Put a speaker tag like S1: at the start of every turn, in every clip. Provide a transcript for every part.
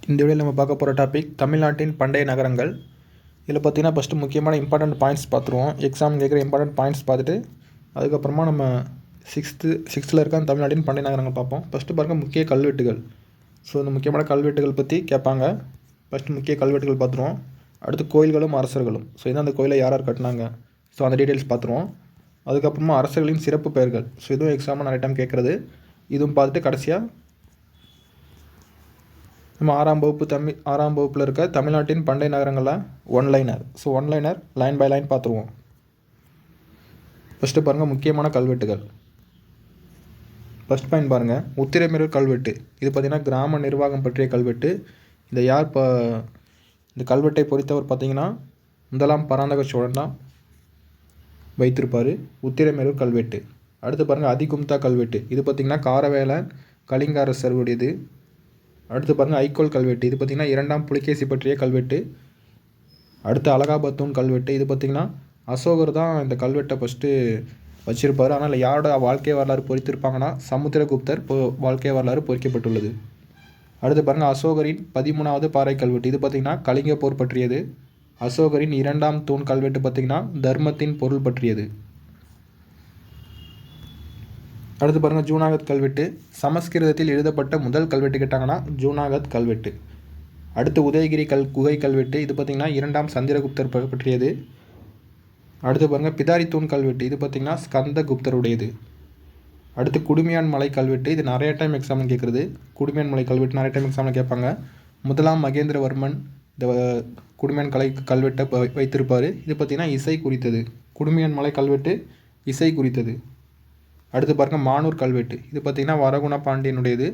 S1: இந்த வீடியோவில் நம்ம பார்க்க போகிற டாபிக் தமிழ்நாட்டின் பண்டைய நகரங்கள். இதில் பார்த்தீங்கன்னா ஃபஸ்ட்டு முக்கியமான இம்பார்ட்டன்ட் பாயிண்ட்ஸ் பார்த்துருவோம். எக்ஸாம் கேட்குற இம்பார்ட்டன்ட் பாயிண்ட்ஸ் பார்த்துட்டு அதுக்கப்புறமா நம்ம சிக்ஸ்த்தில் இருக்க தமிழ்நாட்டின் பண்டைய நகரங்கள் பார்ப்போம். ஃபஸ்ட்டு பாருங்கள் முக்கிய கல்வெட்டுகள். ஸோ இந்த முக்கியமான கல்வெட்டுகள் பற்றி கேட்பாங்க. ஃபஸ்ட்டு முக்கிய கல்வெட்டுகள் பார்த்துருவோம். அடுத்து கோயில்களும் அரசர்களும். ஸோ இதான் அந்த கோயிலை யார் யார் கட்டினாங்க, ஸோ அந்த டீட்டெயில்ஸ் பார்த்துருவோம். அதுக்கப்புறமா அரசர்களின் சிறப்பு பெயர்கள். ஸோ இதுவும் எக்ஸாமில் நிறைய டைம் கேட்குறது. இதுவும் பார்த்துட்டு கடைசியாக நம்ம ஆறாம் வகுப்பில் இருக்க தமிழ்நாட்டின் பண்டைய நகரங்களில் one liner. So one liner line by line பார்த்துருவோம். ஃபஸ்ட்டு பாருங்கள் முக்கியமான கல்வெட்டுகள். ஃபஸ்ட் பாயிண்ட் பாருங்கள், உத்திரமேரூர் கல்வெட்டு. இது பார்த்திங்கன்னா கிராம நிர்வாகம் பற்றிய கல்வெட்டு. இந்த யார் இந்த கல்வெட்டை பொறுத்தவர் பார்த்திங்கன்னா முதலாம் பராந்தக சோழன் தான் வைத்திருப்பார். உத்திரமேரூர் கல்வெட்டு. அடுத்து பாருங்கள் அதிகும்தா கல்வெட்டு. இது பார்த்திங்கன்னா காரவேலன் கலிங்க அரசருடையது. அடுத்து பாருங்கள் ஐக்கோல் கல்வெட்டு. இது பார்த்திங்கன்னா இரண்டாம் புலிகேசி பற்றிய கல்வெட்டு. அடுத்து அலகாபாத் தூண் கல்வெட்டு. இது பார்த்திங்கன்னா அசோகர் தான் இந்த கல்வெட்டை ஃபஸ்ட்டு வச்சுருப்பார். ஆனால் யாரோட வாழ்க்கை வரலாறு பொறித்திருப்பாங்கன்னா சமுத்திரகுப்தர் வாழ்க்கை வரலாறு பொறிக்கப்பட்டுள்ளது. அடுத்து பாருங்கள் அசோகரின் 13வது பாறை கல்வெட்டு. இது பார்த்திங்கன்னா கலிங்க போர் பற்றியது. அசோகரின் இரண்டாம் தூண் கல்வெட்டு பார்த்திங்கன்னா தர்மத்தின் பொருள் பற்றியது. அடுத்து பாருங்கள் ஜூனாகத் கல்வெட்டு. சமஸ்கிருதத்தில் எழுதப்பட்ட முதல் கல்வெட்டு கேட்டாங்கன்னா ஜூனாகத் கல்வெட்டு. அடுத்து உதயகிரி குகை கல்வெட்டு. இது பார்த்திங்கன்னா இரண்டாம் சந்திரகுப்தர் பற்றியது. அடுத்து பாருங்கள் பிதாரி தூண் கல்வெட்டு. இது பார்த்திங்கன்னா ஸ்கந்தகுப்தருடையது. அடுத்து குடுமியான் மலை கல்வெட்டு. இது நிறைய டைம் எக்ஸாமில் கேட்குறது. குடுமியான் மலை கல்வெட்டு நிறைய டைம் எக்ஸாமில் கேட்பாங்க. முதலாம் மகேந்திரவர்மன் இந்த குடுமியான் கல்வெட்டை வைத்திருப்பார். இது பார்த்திங்கன்னா இசை குறித்தது. குடுமியான் மலை கல்வெட்டு இசை குறித்தது. அடுத்து பாருங்கள் மானூர் கல்வெட்டு. இது பார்த்திங்கன்னா வரகுண பாண்டியனுடையது.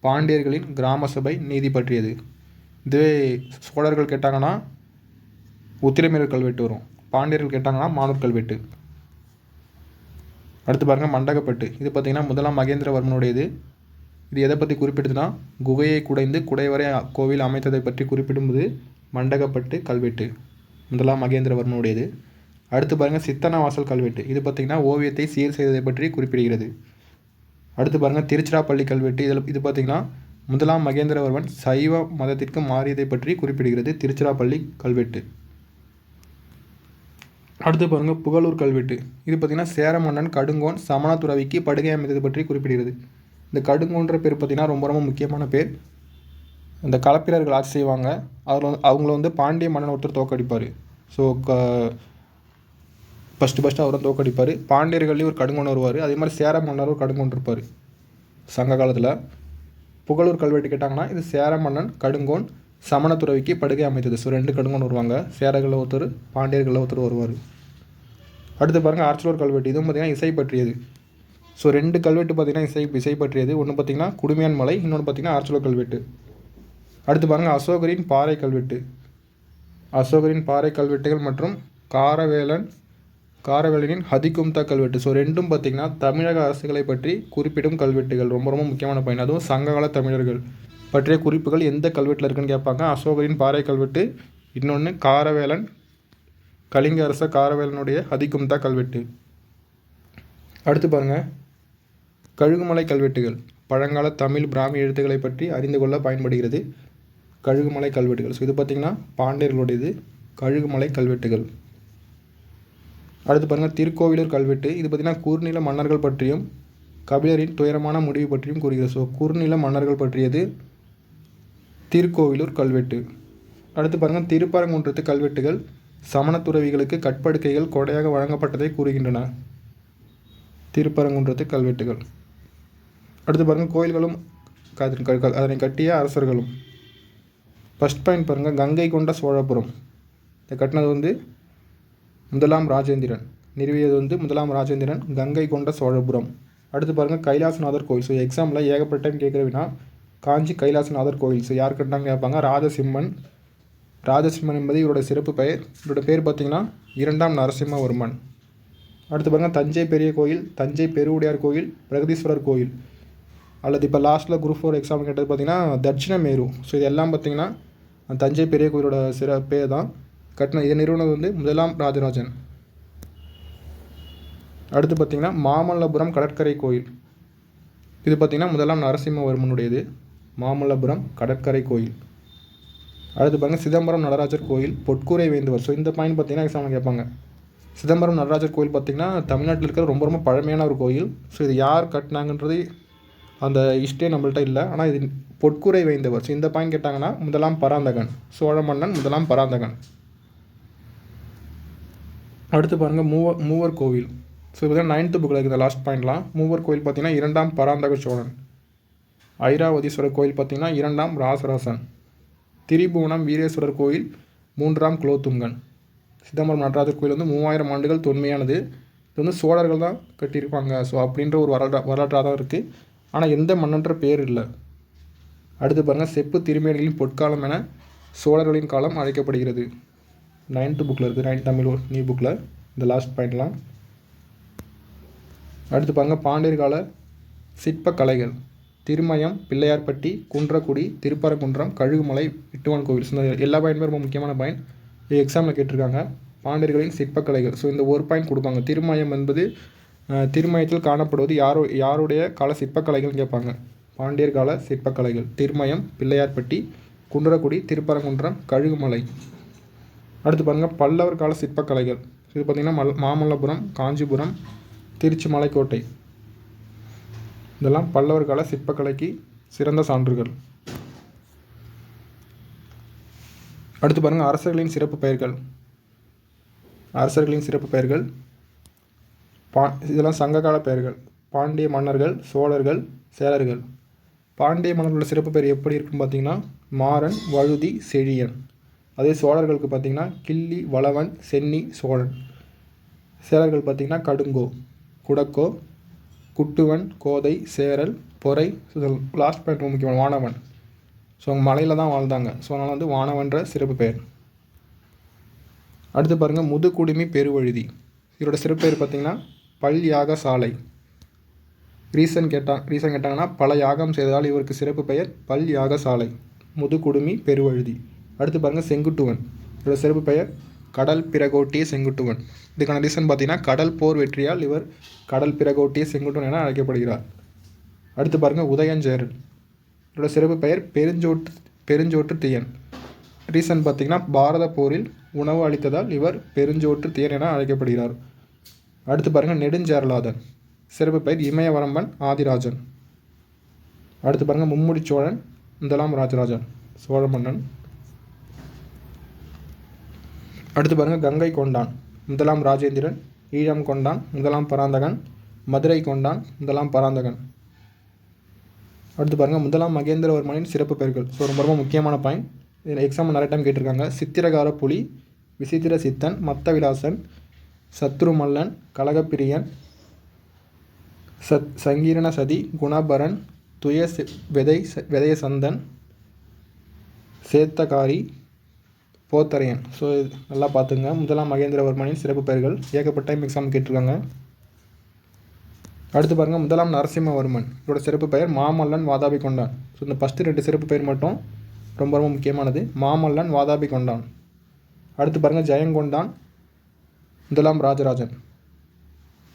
S1: பாண்டியர்களின் கிராம சபை நீதி பற்றியது. இதுவே சோழர்கள் கேட்டாங்கன்னா உத்திரமேரூர் கல்வெட்டு வரும். பாண்டியர்கள் கேட்டாங்கன்னா மானூர் கல்வெட்டு. அடுத்து பாருங்கள் மண்டகப்பட்டு. இது பார்த்திங்கன்னா முதலாம் மகேந்திரவர்மனுடையது. இது எதை பற்றி குறிப்பிடுதுன்னா குகையை குடைந்து குடைவரை கோவில் அமைத்ததை பற்றி குறிப்பிடும்போது மண்டகப்பட்டு கல்வெட்டு முதலாம் மகேந்திரவர்மனுடையது. அடுத்து பாருங்கள் சித்தனவாசல் கல்வெட்டு. இது பார்த்திங்கன்னா ஓவியத்தை சீர் செய்ததை பற்றி குறிப்பிடுகிறது. அடுத்து பாருங்கள் திருச்சிராப்பள்ளி கல்வெட்டு. இது பார்த்திங்கன்னா முதலாம் மகேந்திரவர்மன் சைவ மதத்திற்கு மாறியதை பற்றி குறிப்பிடுகிறது. திருச்சிராப்பள்ளி கல்வெட்டு. அடுத்து பாருங்கள் புகழூர் கல்வெட்டு. இது பார்த்திங்கன்னா சேர மன்னன் கடுங்கோன் சமண துறவிக்கு படுகை அமைத்தது பற்றி குறிப்பிடுகிறது. இந்த கடுங்கோன்ற பேர் பார்த்திங்கன்னா ரொம்ப ரொம்ப முக்கியமான பேர். இந்த களப்பிரர்கள் ஆட்சி செய்வாங்க. அதில் அவங்கள பாண்டிய மன்னன் ஒருத்தர் தோக்கடிப்பார். ஸோ ஃபஸ்ட்டு அவரை தோக்கடிப்பார். பாண்டியர்கள்லேயும் ஒரு கடுங்கோன் வருவார். அதே மாதிரி சேர மன்னர் ஒரு கடுங்கோன் இருப்பார் சங்க காலத்தில். புகழூர் கல்வெட்டு கேட்டாங்கன்னா இது சேர மன்னன் கடுங்கோன் சமண துறவிக்கு படுகை அமைத்தது. ஸோ 2 கடுங்கோன் வருவாங்க. சேரர்களில் ஒருத்தர் பாண்டியர்களில் ஒருத்தர் வருவார். அடுத்து பாருங்கள் ஆர்ச்சலூர் கல்வெட்டு. இதுவும் பார்த்திங்கன்னா இசை பற்றியது. ஸோ 2 கல்வெட்டு பார்த்திங்கன்னா இசை பற்றியது. ஒன்று பார்த்திங்கன்னா குடுமியான் மலை, இன்னொன்று பார்த்திங்கன்னா ஆர்ச்சலூர் கல்வெட்டு. அடுத்து பாருங்கள் அசோகரின் பாறை கல்வெட்டு. அசோகரின் பாறை கல்வெட்டுகள் மற்றும் காரவேலனின் அதிகும்தா கல்வெட்டு. ஸோ 2ம் பார்த்திங்கன்னா தமிழக அரசுகளை பற்றி குறிப்பிடும் கல்வெட்டுகள். ரொம்ப ரொம்ப முக்கியமான பயன். அதுவும் சங்ககால தமிழர்கள் பற்றிய குறிப்புகள் எந்த கல்வெட்டில் இருக்குன்னு கேட்பாங்க. அசோகரின் பாறை கல்வெட்டு, இன்னொன்று காரவேலன் கலிங்க அரச காரவேலனுடைய அதிகும்தா கல்வெட்டு. அடுத்து பாருங்கள் கழுகுமலை கல்வெட்டுகள். பழங்கால தமிழ் பிராமி எழுத்துக்களை பற்றி அறிந்து கொள்ள பயன்படுகிறது கழுகுமலை கல்வெட்டுகள். ஸோ இது பார்த்திங்கன்னா பாண்டியர்களுடையது கழுகுமலை கல்வெட்டுகள். அடுத்து பாருங்கள் திருக்கோவிலூர் கல்வெட்டு. இது பார்த்திங்கன்னா குறுநில மன்னர்கள் பற்றியும் கபிலரின் துயரமான முடிவு பற்றியும் கூறுகிறது. ஸோ குறுநில மன்னர்கள் பற்றியது திருக்கோவிலூர் கல்வெட்டு. அடுத்து பாருங்கள் திருப்பரங்குன்றத்து கல்வெட்டுகள் சமண துறவிகளுக்கு கற்படுக்கைகள் கொடையாக வழங்கப்பட்டதை கூறுகின்றன. திருப்பரங்குன்றத்து கல்வெட்டுகள். அடுத்து பாருங்கள் கோயில்களும் அதனை கட்டிய அரசர்களும். ஃபஸ்ட் பாயிண்ட் பாருங்கள் கங்கை கொண்ட சோழபுரம். இதை கட்டினது முதலாம் ராஜேந்திரன். நிறுவியது முதலாம் ராஜேந்திரன். கங்கை கொண்ட சோழபுரம். அடுத்து பாருங்கள் கைலாசநாதர் கோயில். ஸோ எக்ஸாமில் ஏகப்பட்ட டைம் கேட்குறவினா காஞ்சி கைலாசநாதர் கோயில். ஸோ யார் கட்டினாங்க கேட்பாங்க. ராஜசிம்மன். ராஜசிம்மன் என்பது இவரோட சிறப்பு பெயர். இவரோட பேர் பார்த்திங்கன்னா இரண்டாம் நரசிம்மவர்மன். அடுத்து பாருங்கள் தஞ்சை பெரிய கோயில், தஞ்சை பெருவுடையார் கோயில், பிரகதீஸ்வரர் கோயில். அல்லது இப்போ லாஸ்ட்டில் குரூப் 4 எக்ஸாம் கேட்டது பார்த்திங்கன்னா தட்சிணமேரு. ஸோ இது எல்லாம் பார்த்திங்கன்னா தஞ்சை பெரிய கோயிலோட பேர் தான். இதை நிறுவனது முதலாம் ராஜராஜன். அடுத்து பார்த்திங்கன்னா மாமல்லபுரம் கடற்கரை கோயில். இது பார்த்திங்கன்னா முதலாம் நரசிம்மவர்மனுடையது. மாமல்லபுரம் கடற்கரை கோயில். அடுத்து பாருங்கள் சிதம்பரம் நடராஜர் கோயில் பொற்கூரை வேந்துவர். ஸோ இந்த பாயிண்ட் பார்த்தீங்கன்னா எக்ஸாமில் கேட்பாங்க. சிதம்பரம் நடராஜர் கோயில் பார்த்திங்கன்னா தமிழ்நாட்டில் இருக்கிற ரொம்ப ரொம்ப பழமையான ஒரு கோயில். ஸோ இது யார் கட்டினாங்கன்றது அந்த ஹிஸ்ட்ரியே நம்மள்ட்ட இல்லை. ஆனால் இது பொற்கூரை வேந்தவர். ஸோ இந்த பாயிண்ட் கேட்டாங்கன்னா முதலாம் பராந்தகன், சோழ மன்னன் முதலாம் பராந்தகன். அடுத்து பாருங்கள் மூவர் கோவில். ஸோ பார்த்தீங்கன்னா 9th புக்கில் இருக்குது லாஸ்ட் பாயிண்ட்லாம். மூவர் கோயில் பார்த்திங்கன்னா 2ஆம் பராந்தக சோழன். ஐராவதீஸ்வரர் கோயில் பார்த்திங்கன்னா 2ஆம் ராசராசன். திரிபுவனம் வீரேஸ்வரர் கோயில் 3ஆம் குலோத்துங்கன். சிதம்பரம் நடராஜர் கோயில் வந்து 3000 ஆண்டுகள் தொன்மையானது. இது வந்து சோழர்கள் தான் கட்டியிருப்பாங்க. ஸோ அப்படின்ற ஒரு வரலாற்றாக தான் இருக்குது. ஆனால் எந்த மன்னன்ற பேர் இல்லை. அடுத்து பாருங்கள் செப்பு திருமேனிகளின் பொற்காலம் என சோழர்களின் காலம் அழைக்கப்படுகிறது. 9th புக்கில் இருக்குது, 9th தமிழ் நியூ புக்கில் இந்த லாஸ்ட் பாயிண்ட்லாம். அடுத்து பாருங்கள் பாண்டியர் கால சிற்பக்கலைகள். திருமயம், பிள்ளையார்பட்டி, குன்றக்குடி, திருப்பரங்குன்றம், கழுகுமலை, விட்டுவான் கோவில். ஸோ எல்லா பாயிண்ட்டுமே ரொம்ப முக்கியமான பாயிண்ட். இது எக்ஸாமில் கேட்டிருக்காங்க. பாண்டியர்களின் சிற்பக்கலைகள். ஸோ இந்த ஒரு பாயிண்ட் கொடுப்பாங்க. திருமயம் என்பது திருமயத்தில் காணப்படுவது யாருடைய கால சிற்பக்கலைகள்னு கேட்பாங்க. பாண்டியர் கால சிற்பக்கலைகள் திருமயம், பிள்ளையார்பட்டி, குன்றக்குடி, திருப்பரங்குன்றம், கழுகுமலை. அடுத்து பாருங்கள் பல்லவர் கால சிற்பக்கலைகள். இது பார்த்திங்கன்னா மாமல்லபுரம், காஞ்சிபுரம், திருச்சி மலைக்கோட்டை. இதெல்லாம் பல்லவர் கால சிற்பக்கலைக்கு சிறந்த சான்றுகள். அடுத்து பாருங்கள் அரசர்களின் சிறப்பு பெயர்கள். அரசர்களின் சிறப்பு பெயர்கள் இதெல்லாம் சங்ககால பெயர்கள். பாண்டிய மன்னர்கள், சோழர்கள், சேரர்கள். பாண்டிய மன்னர்களோட சிறப்பு பெயர் எப்படி இருக்குன்னு பார்த்தீங்கன்னா மாறன், வழுதி, செழியன். அதே சோழர்களுக்கு பார்த்திங்கன்னா கிள்ளி, வளவன், சென்னி, சோழன். சேரர்கள் பார்த்திங்கன்னா கடுங்கோ, குடக்கோ, குட்டுவன், கோதை, சேரல், பொறை. லாஸ்ட் பாயிண்ட் ரொம்ப முக்கியமான வானவன். ஸோ அவங்க மலையில் தான் வாழ்ந்தாங்க. ஸோ அதனால் வந்து வானவன்ற சிறப்பு பெயர். அடுத்து பாருங்கள் முதுகுடுமி பெருவழுதி. இதோட சிறப்பு பெயர் பார்த்திங்கன்னா பல் யாக சாலை. ரீசன் கேட்டாங்கன்னா பல யாகம் செய்ததால் இவருக்கு சிறப்பு பெயர் பல் யாக சாலை. முதுகுடுமி பெருவழுதி. அடுத்து பாருங்கள் செங்குட்டுவன். இதோட சிறப்பு பெயர் கடல் பிரகோட்டிய செங்குட்டுவன். இதுக்கான ரீசன் பார்த்தீங்கன்னா கடல் போர் வெற்றியால் இவர் கடல் பிரகோட்டிய செங்குட்டுவன் என அழைக்கப்படுகிறார். அடுத்து பாருங்கள் உதயஞ்சேரல். இதோட சிறப்பு பெயர் பெருஞ்சோற்று தீயன். ரீசன் பார்த்திங்கன்னா பாரத போரில் உணவு அளித்ததால் இவர் பெருஞ்சோற்று தீயன் என அழைக்கப்படுகிறார். அடுத்து பாருங்கள் நெடுஞ்சேரலாதன். சிறப்பு பெயர் இமயவரம்பன் ஆதிராஜன். அடுத்து பாருங்கள் மும்முடி சோழன், முதலாம் ராஜராஜன், சோழ மன்னன். அடுத்து பாருங்கள் கங்கை கொண்டான், முதலாம் ராஜேந்திரன், ஈழம் கொண்டான், முதலாம் பராந்தகன், மதுரை கொண்டான், முதலாம் பராந்தகன். அடுத்து பாருங்கள் முதலாம் மகேந்திரவர்மனின் சிறப்பு பெயர்கள். ஸோ ரொம்ப ரொம்ப முக்கியமான பாயிண்ட். இதில் எக்ஸாம் நிறைய டைம் கேட்டிருக்காங்க. சித்திரகார புலி, விசித்திர சித்தன், மத்த விலாசன், சத்ருமல்லன், கலகப்பிரியன், சங்கீரண சதி, குணபரன், வெதய சந்தன், சேத்தகாரி, போத்தரையன். ஸோ நல்லா பார்த்துங்க. முதலாம் மகேந்திரவர்மனின் சிறப்பு பெயர்கள் ஏகப்பட்ட டைம் எக்ஸாம் கேட்டிருக்காங்க. அடுத்து பாருங்கள் முதலாம் நரசிம்மவர்மன். இதோட சிறப்பு பெயர் மாமல்லன் வாதாபி கொண்டான். ஸோ இந்த ஃபஸ்ட்டு 2 சிறப்பு பெயர் மட்டும் ரொம்ப ரொம்ப முக்கியமானது. மாமல்லன் வாதாபி கொண்டான். அடுத்து பாருங்கள் ஜெயங்கொண்டான், முதலாம் ராஜராஜன்.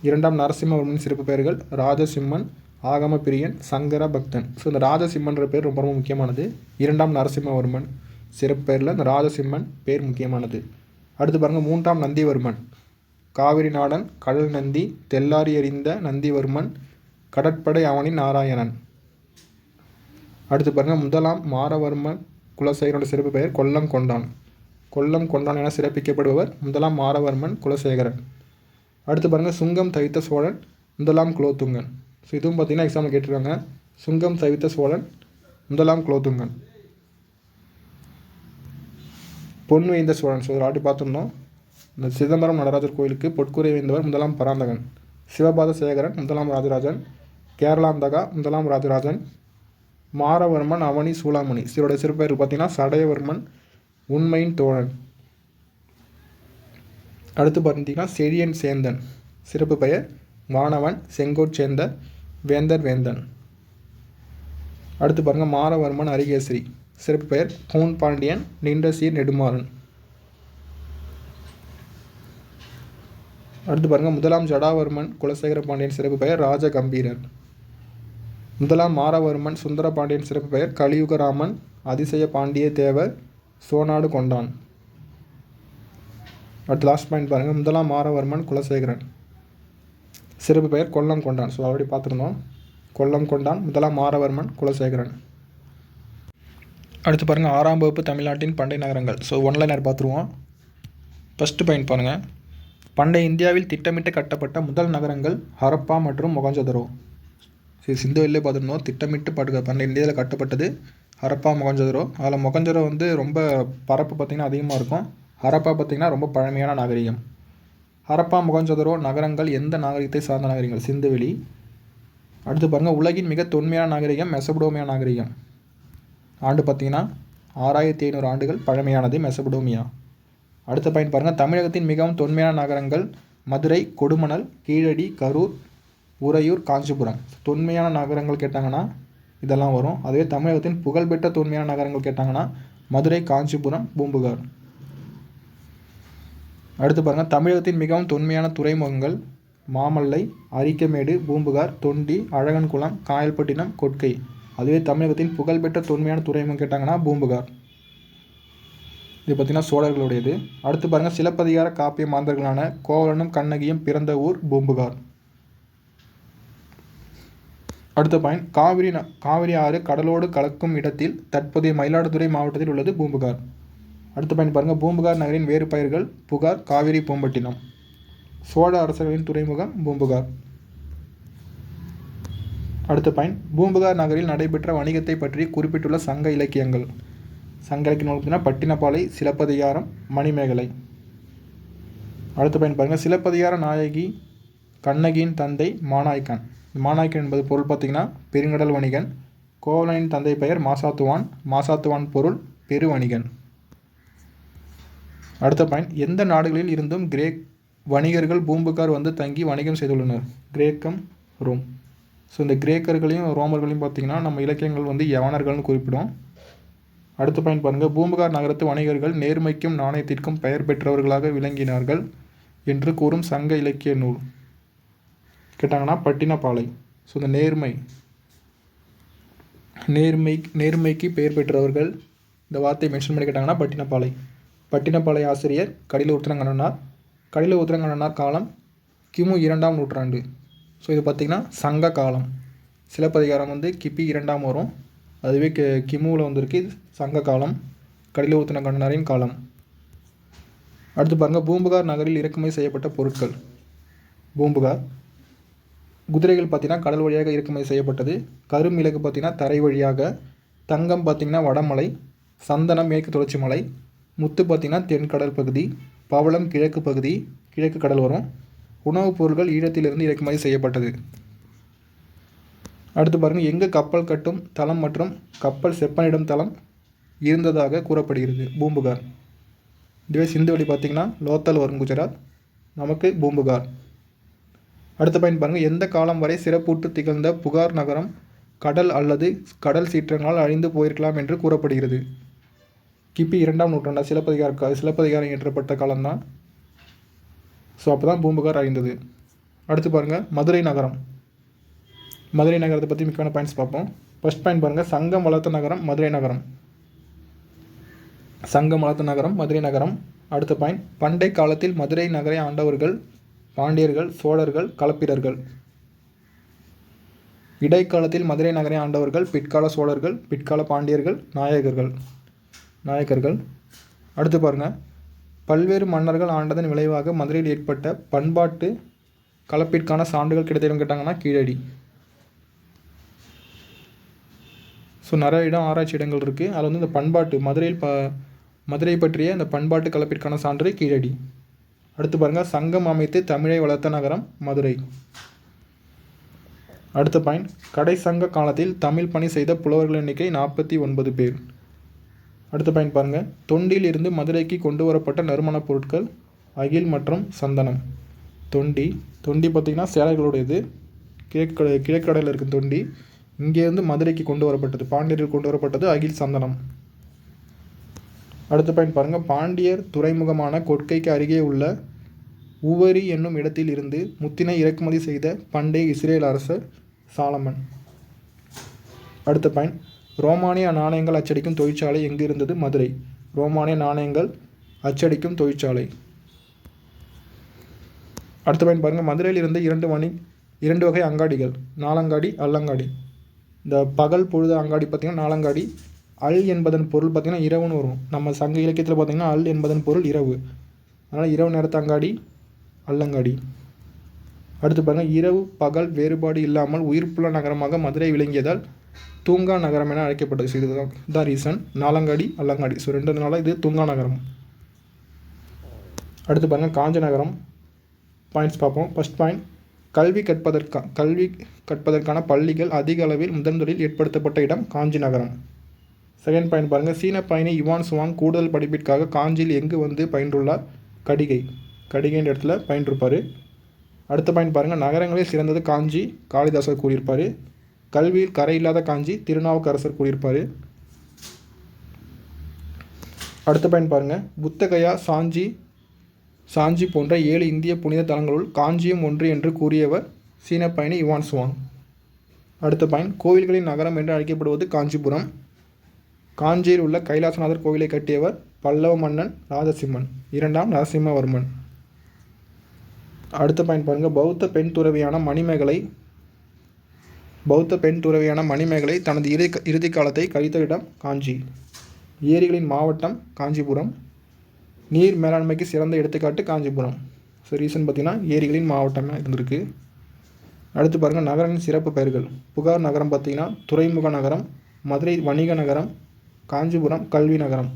S1: 2ஆம் நரசிம்மவர்மனின் சிறப்பு பெயர்கள் ராஜசிம்மன், ஆகம பிரியன், சங்கர பக்தன். ஸோ இந்த ராஜசிம்மன்ற பேர் ரொம்ப ரொம்ப முக்கியமானது. 2ஆம் நரசிம்மவர்மன் சிறப்பு பெயரில் இந்த ராஜசிம்மன் பேர் முக்கியமானது. அடுத்து பாருங்கள் 3ஆம் நந்திவர்மன். காவிரி நாடன், கடல் நந்தி, தெல்லாரி எறிந்த நந்திவர்மன், கடற்படை அவனின் நாராயணன். அடுத்து பாருங்கள் முதலாம் மாரவர்மன் குலசேகரனோட சிறப்பு பெயர் கொல்லம் கொண்டான். கொல்லம் கொண்டான் என சிறப்பிக்கப்படுபவர் முதலாம் மாரவர்மன் குலசேகரன். அடுத்து பாருங்கள் சுங்கம் தவித்த சோழன், முதலாம் குலோத்துங்கன். ஸோ இதுவும் பார்த்திங்கன்னா எக்ஸாமில் கேட்டிருக்காங்க. சுங்கம் தவித்த சோழன், முதலாம் குலோத்துங்கன். பொன் வேய்ந்த சோழன். ஸோ ஆட்டி பார்த்துருந்தோம். இந்த சிதம்பரம் நடராஜர் கோயிலுக்கு பொற்கூரை வேந்தவர் முதலாம் பராந்தகன். சிவபாத சேகரன், முதலாம் ராஜராஜன். கேரளாந்தகா, முதலாம் ராஜராஜன். மாரவர்மன் அவனி சூளாமணி. இதோட சிறப்பெயர் பார்த்திங்கன்னா சடையவர்மன் உண்மையின் தோழன். அடுத்து பார்த்திங்கன்னா செழியன் சேந்தன். சிறப்பு பெயர் வானவன், செங்கோற்சேந்த, வேந்தர் வேந்தன். அடுத்து பாருங்கள் மாரவர்மன் அரிகேசரி. சிறப்பு பெயர் கூன் பாண்டியன், நின்ற சீர் நெடுமாறன். அடுத்து பாருங்கள் முதலாம் ஜடாவர்மன் குலசேகர பாண்டியன். சிறப்பு பெயர் ராஜகம்பீரன். முதலாம் மாரவர்மன் சுந்தர பாண்டியன். சிறப்பு பெயர் கலியுகராமன், அதிசய பாண்டிய தேவர், சோநாடு கொண்டான். அடுத்து லாஸ்ட் பாயிண்ட் பாருங்கள். முதலாம் மாறவர்மன் குலசேகரன். சிறப்பு பெயர் கொல்லம் கொண்டான். ஸோ ஆல்ரெடி பார்த்துருந்தோம். கொல்லம் கொண்டான், முதலாம் மாறவர்மன் குலசேகரன். அடுத்து பாருங்கள், 6ஆம் வகுப்பு தமிழ்நாட்டின் பண்டைய நகரங்கள். ஸோ ஒன்லைனர் பார்த்துருவோம். ஃபஸ்ட்டு பாயிண்ட் பாருங்கள். பண்டைய இந்தியாவில் திட்டமிட்டு கட்டப்பட்ட முதல் நகரங்கள் ஹரப்பா மற்றும் மொகஞ்சதரோ. சரி, சிந்துவெளியிலே பார்த்துருந்தோம். திட்டமிட்டு பண்டைய இந்தியாவில் கட்டப்பட்டது ஹரப்பா மொகஞ்சதரோ. அதில் மொகஞ்சதரோ ரொம்ப பரப்பு பார்த்திங்கன்னா அதிகமாக இருக்கும். ஹரப்பா பார்த்திங்கன்னா ரொம்ப பழமையான நாகரிகம். ஹரப்பா மொகஞ்சதரோ நகரங்கள் எந்த நாகரிகத்தை சார்ந்த நாகரிகங்கள்? சிந்துவெளி. அடுத்து பாருங்கள், உலகின் மிக தொன்மையான நாகரிகம் மெசபடோமியா நாகரிகம். ஆண்டு பார்த்திங்கன்னா 6500 ஆண்டுகள் பழமையானது மெசபடோமியா. அடுத்த பாயிண்ட் பாருங்கள். தமிழகத்தின் மிகவும் தொன்மையான நகரங்கள் மதுரை, கொடுமணல், கீழடி, கரூர், உறையூர், காஞ்சிபுரம். தொன்மையான நகரங்கள் கேட்டாங்கன்னா இதெல்லாம் வரும். அதுவே தமிழகத்தின் புகழ்பெற்ற தொன்மையான நகரங்கள் கேட்டாங்கன்னா மதுரை, காஞ்சிபுரம், பூம்புகார். அடுத்து பாருங்கள், தமிழகத்தின் மிகவும் தொன்மையான துறைமுகங்கள் மாமல்லை, அரிக்கமேடு, பூம்புகார், தொண்டி, அழகன்குளம், காயல்பட்டினம், கொட்கை. அதுவே தமிழகத்தின் புகழ்பெற்ற தொன்மையான துறைமுகம் கேட்டாங்கன்னா பூம்புகார். இது பார்த்திங்கன்னா சோழர்களுடையது. அடுத்து பாருங்கள், சிலப்பதிகார காப்பிய மாந்தர்களான கோவலனும் கண்ணகியும் பிறந்த ஊர் பூம்புகார். அடுத்த பாயிண்ட், காவிரி ஆறு கடலோடு கலக்கும் இடத்தில் தற்போதைய மயிலாடுதுறை மாவட்டத்தில் உள்ளது பூம்புகார். அடுத்த பாயிண்ட் பாருங்கள், பூம்புகார் நகரின் வேறு பெயர்கள் புகார், காவிரி, பூம்பட்டினம். சோழ அரசர்களின் துறைமுகம் பூம்புகார். அடுத்த பாயிண்ட், பூம்புகார் நகரில் நடைபெற்ற வணிகத்தை பற்றி குறிப்பிட்டுள்ள சங்க இலக்கியங்கள். சங்க இலக்கியம் பார்த்தீங்கன்னா பட்டினப்பாலை, சிலப்பதிகாரம், மணிமேகலை. அடுத்த பாயிண்ட் பாருங்கள், சிலப்பதிகார நாயகி கண்ணகியின் தந்தை மாநாய்க்கன். மாநாய்க்கன் என்பது பொருள் பார்த்திங்கன்னா பெருங்கடல் வணிகன். கோவலனின் தந்தை பெயர் மாசாத்துவான். மாசாத்துவான் பொருள் பெருவணிகன். அடுத்த பாயிண்ட், எந்த நாடுகளில் இருந்தும் கிரேக் வணிகர்கள் பூம்புகார் வந்து தங்கி வணிகம் செய்துள்ளனர்? கிரேக்கம், ரோம். ஸோ இந்த கிரேக்கர்களையும் ரோமர்களையும் பார்த்திங்கன்னா நம்ம இலக்கியங்கள் யவனர்கள்னு குறிப்பிடும். அடுத்த பாயிண்ட் பாருங்கள், பூம்புகார் நகரத்து வணிகர்கள் நேர்மைக்கும் நாணயத்திற்கும் பெயர் பெற்றவர்களாக விளங்கினார்கள் என்று கூறும் சங்க இலக்கிய நூல் கேட்டாங்கன்னா பட்டினப்பாலை. ஸோ இந்த நேர்மைக்கு பெயர் பெற்றவர்கள் இந்த வார்த்தையை மென்ஷன் பண்ணி கேட்டாங்கன்னா பட்டினப்பாலை. பட்டினப்பாலை ஆசிரியர் கடில உத்திரங்கண்ணனார். கடில உத்திரங்கண்ணனார் காலம் கிமு 2ஆம் நூற்றாண்டு. ஸோ இது பார்த்திங்கன்னா சங்க காலம். சிலப்பதிகாரம் கிபி 2ஆம் வரும். அதுவே கிமுவில் வந்திருக்கு சங்க காலம், கடில உத்திரங்கண்ணனாரின் காலம். அடுத்து பாருங்கள், பூம்புகார் நகரில் இறக்குமதி செய்யப்பட்ட பொருட்கள். பூம்புகார் குதிரைகள் பார்த்திங்கன்னா கடல் வழியாக இறக்குமதி செய்யப்பட்டது. கருமிளகு பார்த்திங்கன்னா தரை வழியாக. தங்கம் பார்த்திங்கன்னா வடமலை. சந்தனம் மேற்கு தொடர்ச்சி மலை. முத்து பார்த்திங்கன்னா தென்கடல் பகுதி. பவளம் கிழக்கு பகுதி, கிழக்கு கடல் வரும். உணவுப் பொருட்கள் ஈழத்திலிருந்து இறக்குமதி செய்யப்பட்டது. அடுத்து பாருங்கள், எங்கு கப்பல் கட்டும் தளம் மற்றும் கப்பல் செப்பனிடும் தளம் இருந்ததாக கூறப்படுகிறது? பூம்புகார். இதுவே சிந்துவெளி பார்த்திங்கன்னா லோத்தல் வரும் குஜராத், நமக்கு பூம்புகார். அடுத்த பாயிண்ட் பாருங்கள், எந்த காலம் வரை சிறப்பூட்டு திகழ்ந்த புகார் நகரம் கடல் அல்லது கடல் சீற்றங்களால் அழிந்து போயிருக்கலாம் என்று கூறப்படுகிறது? கிபி 2ஆம் நூற்றாண்டு. சிலப்பதிகாரம் இயற்றப்பட்ட காலம்தான். ஸோ அப்போ தான் பூம்புகார் அழிந்தது. அடுத்து பாருங்கள், மதுரை நகரம். மதுரை நகரத்தை பற்றி முக்கியமான பாயிண்ட்ஸ் பார்ப்போம். ஃபஸ்ட் பாயிண்ட் பாருங்கள், சங்கம் வளர்த்த நகரம் மதுரை நகரம். சங்கம் வளர்த்த நகரம் மதுரை நகரம். அடுத்த பாயிண்ட், பண்டை காலத்தில் மதுரை நகரை ஆண்டவர்கள் பாண்டியர்கள், சோழர்கள், களப்பிரர்கள். இடைக்காலத்தில் மதுரை நகரை ஆண்டவர்கள் பிற்கால சோழர்கள், பிற்கால பாண்டியர்கள், நாயக்கர்கள். அடுத்து பாருங்கள், பல்வேறு மன்னர்கள் ஆண்டதன் விளைவாக மதுரையில் ஏற்பட்ட பண்பாட்டு கலப்பிற்கான சான்றுகள் கிடைத்தவங்க கேட்டாங்கன்னா கீழடி. ஸோ நிறைய ஆராய்ச்சி இடங்கள் இருக்குது. அதில் இந்த பண்பாட்டு மதுரை பற்றிய இந்த பண்பாட்டு கலப்பிற்கான சான்று கீழடி. அடுத்து பாருங்கள், சங்கம் அமைத்து தமிழை வளர்த்த நகரம் மதுரை. அடுத்த பாயிண்ட், கடை சங்க காலத்தில் தமிழ் பணி செய்த புலவர்கள் எண்ணிக்கை 49 பேர். அடுத்த பாயிண்ட் பாருங்கள், தொண்டியில் இருந்து மதுரைக்கு கொண்டு வரப்பட்ட நறுமணப் பொருட்கள் அகில் மற்றும் சந்தனம். தொண்டி பார்த்திங்கன்னா சேலைகளுடையது. கிழக்கடையில் இருக்கும் தொண்டி. இங்கேருந்து மதுரைக்கு கொண்டு வரப்பட்டது, பாண்டியர்கள் கொண்டு வரப்பட்டது அகில், சந்தனம். அடுத்த பாயிண்ட் பாருங்கள், பாண்டியர் துறைமுகமான கொட்கைக்கு அருகே உள்ள உவரி என்னும் இடத்தில் இருந்து முத்தினை இறக்குமதி செய்த பண்டைய இஸ்ரேல் அரசர் சாலமன். அடுத்த பாயிண்ட், ரோமானிய நாணயங்கள் அச்சடிக்கும் தொழிற்சாலை எங்கு இருந்தது? மதுரை. ரோமானிய நாணயங்கள் அச்சடிக்கும் தொழிற்சாலை. அடுத்த பாயிண்ட் பாருங்கள், மதுரையில் இருந்த இரண்டு வகை அங்காடிகள், நாலங்காடி, அல்லங்காடி. இந்த பகல் பொழுது அங்காடி பார்த்திங்கன்னா நாலங்காடி. அல் என்பதன் பொருள் பார்த்திங்கன்னா இரவுன்னு வரும். நம்ம சங்க இலக்கியத்தில் பார்த்திங்கன்னா அல் என்பதன் பொருள் இரவு. அதனால் இரவு நேரத்து அங்காடி அல்லங்காடி. அடுத்து பாருங்கள், இரவு பகல் வேறுபாடு இல்லாமல் உயிர்ப்புள்ள நகரமாக மதுரை விளங்கியதால் தூங்கா நகரம் என அழைக்கப்பட்டது. ஸோ இதுதான் ரீசன், நாலங்காடி அல்லங்காடி. ஸோ ரெண்டுனால இது தூங்கா நகரம். அடுத்து பாருங்கள், காஞ்ச நகரம். பாயிண்ட்ஸ் பார்ப்போம். ஃபர்ஸ்ட் பாயிண்ட், கல்வி கற்பதற்கான பள்ளிகள் அதிக அளவில் முதலில் ஏற்படுத்தப்பட்ட இடம் காஞ்சி நகரம். செகண்ட் பாயிண்ட் பாருங்கள், சீன பயணி யுவான் சுவாங் கூடுதல் படிப்பிற்காக காஞ்சியில் எங்கு வந்து பயின்றுள்ளார்? கடிகைன்ற இடத்துல பயின்றிருப்பார். அடுத்த பாயிண்ட் பாருங்கள், நகரங்களில் சிறந்தது காஞ்சி, காளிதாசர் கூறியிருப்பார். கல்வியில் கரை இல்லாத காஞ்சி, திருநாவுக்கரசர் கூறியிருப்பார். அடுத்த பாயிண்ட் பாருங்கள், புத்தகயா, சாஞ்சி போன்ற 7 இந்திய புனித தலங்களுள் காஞ்சியும் ஒன்று என்று கூறியவர் சீன பயணி யுவான் சுவாங். அடுத்த பாயிண்ட், கோவில்களின் நகரம் என்று அழைக்கப்படுவது காஞ்சிபுரம். காஞ்சியில் உள்ள கைலாசநாதர் கோவிலை கட்டியவர் பல்லவ மன்னன் ராஜசிம்மன், 2ஆம் நரசிம்மவர்மன். அடுத்த பாயிண்ட் பாருங்கள், பௌத்த பெண் துறவியான மணிமேகலை தனது இறுதி காலத்தை கழித்த இடம் காஞ்சி. ஏரிகளின் மாவட்டம் காஞ்சிபுரம். நீர் மேலாண்மைக்கு சிறந்த எடுத்துக்காட்டு காஞ்சிபுரம். ஸோ ரீசன் பார்த்திங்கன்னா ஏரிகளின் மாவட்டமாக இருந்திருக்கு. அடுத்து பாருங்கள், நகரின் சிறப்பு பெயர்கள். புகார் நகரம் பார்த்திங்கன்னா துறைமுக நகரம், மதுரை வணிக நகரம், காஞ்சிபுரம் கல்வி நகரம்.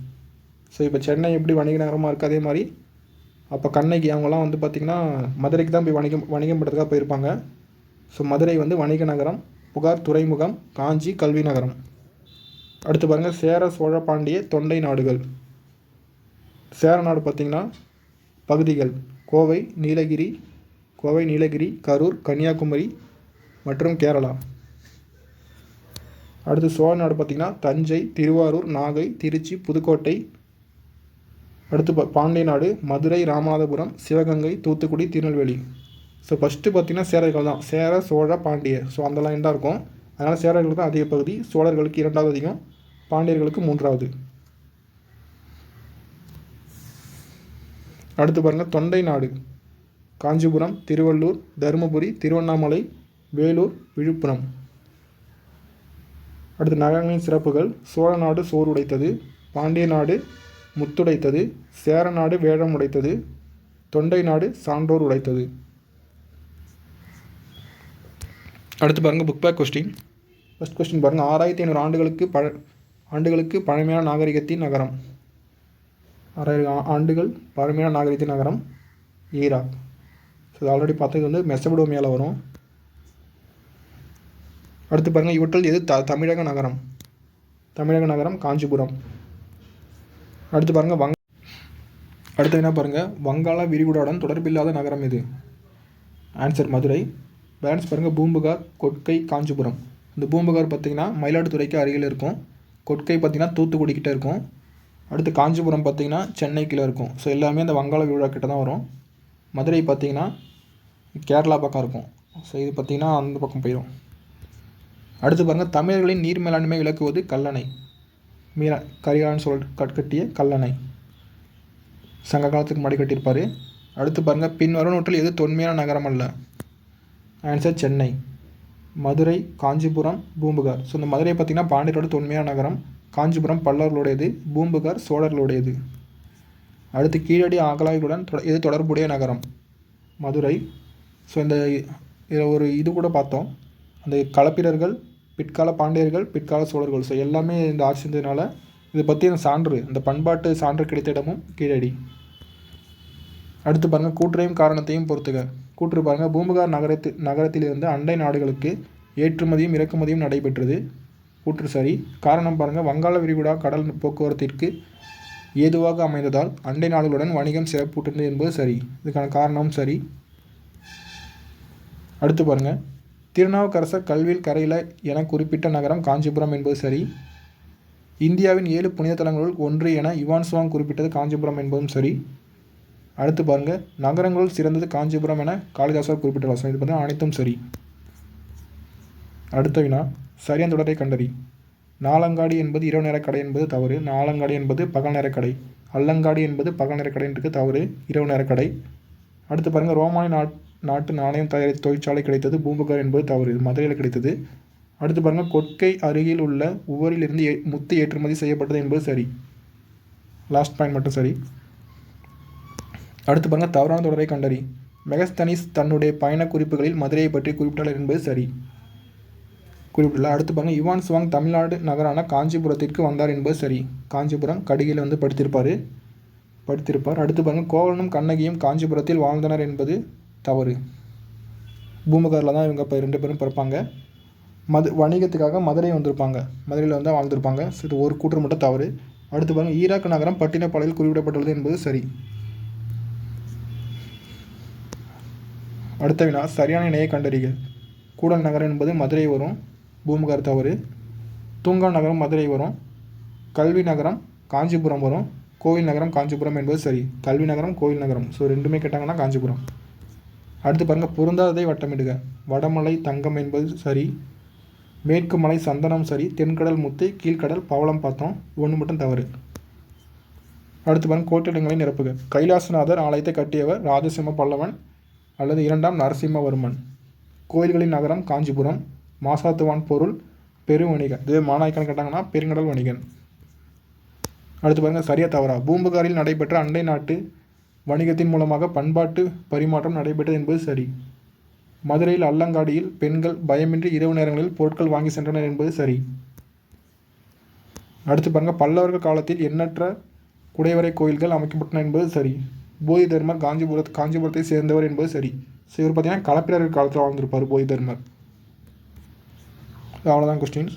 S1: ஸோ இப்போ சென்னை எப்படி வணிக நகரமாக இருக்குது, அதே மாதிரி அப்போ கண்ணகி அவங்களாம் வந்து பார்த்திங்கன்னா மதுரைக்கு தான் போய் வணிகம் பண்ணுறதுக்காக போயிருப்பாங்க. ஸோ மதுரை வந்து வணிக நகரம், புகார் துறைமுகம், காஞ்சி கல்வி நகரம். அடுத்து பாருங்கள், சேர சோழ பாண்டிய தொண்டை நாடுகள். சேர நாடு பார்த்திங்கன்னா பகுதிகள் கோவை, நீலகிரி, கரூர், கன்னியாகுமரி மற்றும் கேரளா. அடுத்து சோழ நாடு பார்த்திங்கன்னா தஞ்சை, திருவாரூர், நாகை, திருச்சி, புதுக்கோட்டை. அடுத்து பாண்டிய நாடு மதுரை, ராமநாதபுரம், சிவகங்கை, தூத்துக்குடி, திருநெல்வேலி. ஸோ ஃபஸ்ட்டு பார்த்திங்கன்னா சேரர்கள் தான், சேர சோழ பாண்டிய. ஸோ அந்த லைன் தான் இருக்கும். அதனால் சேரர்களுக்கு தான் அதிக பகுதி, சோழர்களுக்கு 2வது அதிகம், பாண்டியர்களுக்கு 3வது. அடுத்து பாருங்கள், தொண்டை நாடு காஞ்சிபுரம், திருவள்ளூர், தருமபுரி, திருவண்ணாமலை, வேலூர், விழுப்புரம். அடுத்து நகரங்களின் சிறப்புகள். சோழ நாடு சோறு உடைத்தது, பாண்டிய நாடு முத்துடைத்தது, சேர நாடு வேழம் உடைத்தது, தொண்டை நாடு சான்றோர் உடைத்தது. அடுத்து பாருங்கள், book back question. First question பாருங்கள், 6500 ஆண்டுகளுக்கு பழமையான நாகரிகத்தின் நகரம். 6000 ஆண்டுகள் பழமையான நாகரிகத்தின் நகரம் ஈராக். ஸோ இது ஆல்ரெடி பார்த்தது வந்து மெசபடோமியாவில் வரும். அடுத்து பாருங்கள், இவற்றில் எது தமிழக நகரம் காஞ்சிபுரம். அடுத்து பாருங்கள், அடுத்து என்ன பாருங்கள், வங்காள விரிகுடாவுடன் தொடர்பில்லாத நகரம் எது? ஆன்சர் மதுரை. பேலன்ஸ் பாருங்கள், பூம்புகார், கொட்கை, காஞ்சிபுரம். இந்த பூம்புகார் பார்த்திங்கன்னா மயிலாடுதுறைக்கு அருகில் இருக்கும். கொட்கை பார்த்திங்கன்னா தூத்துக்குடி கிட்டே இருக்கும். அடுத்து காஞ்சிபுரம் பார்த்திங்கன்னா சென்னை கீழே இருக்கும். ஸோ எல்லாமே அந்த வங்காள விரிகுடா கிட்ட தான் வரும். மதுரை பார்த்திங்கன்னா கேரளா பக்கம் இருக்கும். ஸோ இது பார்த்திங்கன்னா அந்த பக்கம் போயிடும். அடுத்து பாருங்கள், தமிழர்களின் நீர் மேலாண்மை விளக்குவது கல்லணை. கரிகாலன் சோழன் கட்டிய கல்லணை, சங்க காலத்துக்கு முன்னாடி கட்டியிருப்பார். அடுத்து பாருங்கள், பின்வரும் நூற்றில் எது தொன்மையான நகரம் அல்ல? ஆன்சர் சென்னை. மதுரை, காஞ்சிபுரம், பூம்புகார். ஸோ இந்த மதுரை பார்த்திங்கன்னா பாண்டியரோட தொன்மையான நகரம், காஞ்சிபுரம் பல்லவர்களுடையது, பூம்புகார் சோழர்களுடையது. அடுத்து கீழடி அகழாய்வுடன் எது தொடர்புடைய நகரம்? மதுரை. ஸோ இந்த ஒரு இது கூட பார்த்தோம், அந்த களப்பிரர்கள், பிற்கால பாண்டியர்கள், பிற்கால சோழர்கள். ஸோ எல்லாமே இந்த ஆட்சி இருந்ததுனால இதை பற்றி அந்த சான்று, அந்த பண்பாட்டு சான்று கிடைத்த இடமும் கீழடி. அடுத்து பாருங்கள், கூற்றையும் காரணத்தையும் பொறுத்துக. கூற்று பாருங்கள், பூம்புகார் நகரத்திலிருந்து அண்டை நாடுகளுக்கு ஏற்றுமதியும் இறக்குமதியும் நடைபெற்றது. கூற்று சரி. காரணம் பாருங்கள், வங்காள விரிகுடா கடல் போக்குவரத்திற்கு ஏதுவாக அமைந்ததால் அண்டை நாடுகளுடன் வணிகம் சிறப்புற்றது என்பது சரி. இதுக்கான காரணம் சரி. அடுத்து பாருங்கள், திருநாவுக்கரசர் கல்வியில் கரையில் என குறிப்பிட்ட நகரம் காஞ்சிபுரம் என்பது சரி. இந்தியாவின் 7 புனித தலங்களுள் ஒன்று என யுவான் சுவாங் குறிப்பிட்டது காஞ்சிபுரம் என்பதும் சரி. அடுத்து பாருங்கள், நகரங்களுள் சிறந்தது காஞ்சிபுரம் என காளிதாசர் குறிப்பிட்டுள்ளார். ஸோ இது பார்த்தீங்கன்னா அனைத்தும் சரி. அடுத்த வினா, சரியான தொடரை கண்டறி. நாலங்காடி என்பது இரவு நேர கடை என்பது தவறு. நாலங்காடி என்பது பகல் நேர கடை. அல்லங்காடி என்பது பகல் நேர கடைன்றது தவறு, இரவு நேர கடை. அடுத்து பாருங்கள், ரோமானிய நாட்டு நாணயம் தயாரித்த தொழிற்சாலை கிடைத்தது பூம்புகார் என்பது தவறு, இது மதுரையில் கிடைத்தது. அடுத்து பாருங்கள், கொற்கை அருகில் உள்ள உவரிலிருந்து முத்து ஏற்றுமதி செய்யப்பட்டது என்பது சரி. லாஸ்ட் பாயிண்ட் மட்டும் சரி. அடுத்து பாருங்கள், தவறான தொடரை கண்டறி. மெகஸ்தனிஸ் தன்னுடைய பயண குறிப்புகளில் மதுரையை பற்றி குறிப்பிட்டார் என்பது சரி, குறிப்பிட்டுள்ள. அடுத்து பாருங்கள், யுவான் சுவாங் தமிழ்நாடு நகரான காஞ்சிபுரத்திற்கு வந்தார் என்பது சரி. காஞ்சிபுரம் கடிகையில் வந்து படித்திருப்பார். அடுத்து பாருங்கள், கோவலனும் கண்ணகியும் காஞ்சிபுரத்தில் வாழ்ந்தனர் என்பது தவறு. பூம்புகாரில் தான் இவங்க இப்போ 2 பேரும் பிறப்பாங்க. வணிகத்துக்காக மதுரை வந்திருப்பாங்க, மதுரையில் வந்து வாழ்ந்திருப்பாங்க. சரி, ஒரு கூற்று மட்டும் தவறு. அடுத்து பாருங்கள், ஈராக் நகரம் பட்டினப்பாளையில் குறிப்பிடப்பட்டுள்ளது என்பது சரி. அடுத்த வினா, சரியான இணையை கண்டறிக. கூடல் நகரம் என்பது மதுரை வரும், பூம்புகார் தவறு. தூங்கா நகரம் மதுரை வரும், கல்வி நகரம் காஞ்சிபுரம் வரும், கோவில் நகரம் காஞ்சிபுரம் என்பது சரி. கல்வி நகரம், கோவில் நகரம், ஸோ ரெண்டுமே கேட்டாங்கன்னா காஞ்சிபுரம். அடுத்து பாருங்கள், பொருந்தாததை வட்டமிடுக. வடமலை தங்கம் என்பது சரி, மேற்கு மலை சந்தனம் சரி, தென்கடல் முத்து, கீழ்கடல் பவளம் பார்த்தோம், ஒன்று மட்டும் தவறு. அடுத்து பாருங்கள், கோட்டிடங்களை நிரப்புக. கைலாசநாதர் ஆலயத்தை கட்டியவர் ராஜசிம்ம பல்லவன் அல்லது 2ஆம் நரசிம்மவர்மன். கோயில்களின் நகரம் காஞ்சிபுரம். மாசாத்துவான் பொருள் பெருவணிகன், இது மாநாய்க்கான்னு கேட்டாங்கன்னா பெருங்கடல் வணிகன். அடுத்து பாருங்கள், சரியா தவறா. பூம்புகாரில் நடைபெற்ற அண்டை நாட்டு வணிகத்தின் மூலமாக பண்பாட்டு பரிமாற்றம் நடைபெற்றது என்பது சரி. மதுரையில் அல்லங்காடியில் பெண்கள் பயமின்றி இரவு நேரங்களில் பொருட்கள் வாங்கி சென்றனர் என்பது சரி. அடுத்து பாருங்கள், பல்லவர்கள் காலத்தில் எண்ணற்ற குடைவரை கோயில்கள் அமைக்கப்பட்டன என்பது சரி. போதி தர்மர் காஞ்சிபுரத்தை சேர்ந்தவர் என்பது சரி. ஸோ இவர் பார்த்தீங்கன்னா களப்பிரர்கள் காலத்தில் வாழ்ந்திருப்பார் போதி தர்மர். அவ்வளோதான் கொஸ்டின்ஸ்.